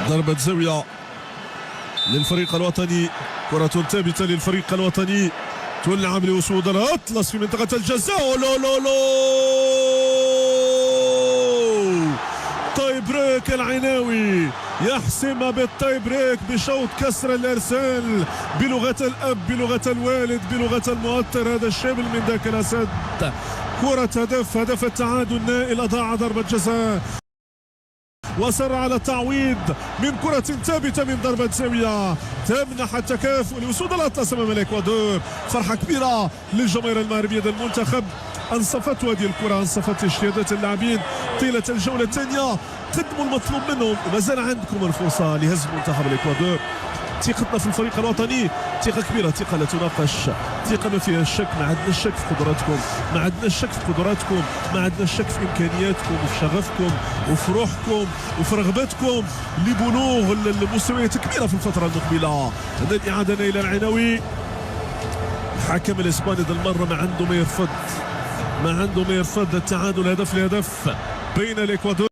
ضربة زاوية للفريق الوطني، كرة ثابتة للفريق الوطني تلعب لأسود الأطلس في منطقة الجزاء. لو لو لو تاي بريك العيناوي يحسم بالتاي بريك بشوط كسر الارسال بلغة الاب، بلغة الوالد، بلغة المؤثر. هذا الشامل من ذاك الاسد. كرة هدف التعادل نائل، اضاع ضربة جزاء وصر على التعويض من كرة ثابتة من ضربة زاوية تمنح التكافؤ لأسود الأطلس أمام الإكوادور. فرحة كبيرة للجماهير المغربية المنتخب. أنصفت هذه الكرة، أنصفت اجتهادات اللاعبين طيلة الجولة الثانية، قدموا المطلوب منهم وما زال عندكم الفرصة لهزم منتخب الإكوادور. ثقتنا في الفريق الوطني ثقة كبيرة، ثقة لا تناقش، ثقة ما فيها الشك. ما عندناش شك في قدراتكم، ما عندناش شك في قدراتكم، ما عندناش شك في إمكانياتكم وفي شغفكم وفي روحكم وفي رغبتكم لبلوغ المستويات الكبيرة في الفترة المقبلة. الإعادة إلى العناوي. الحكم الإسباني ذا المرة ما عنده ما يرفض، ما عنده ما يرفض. التعادل هدف لهدف بين الإكوادور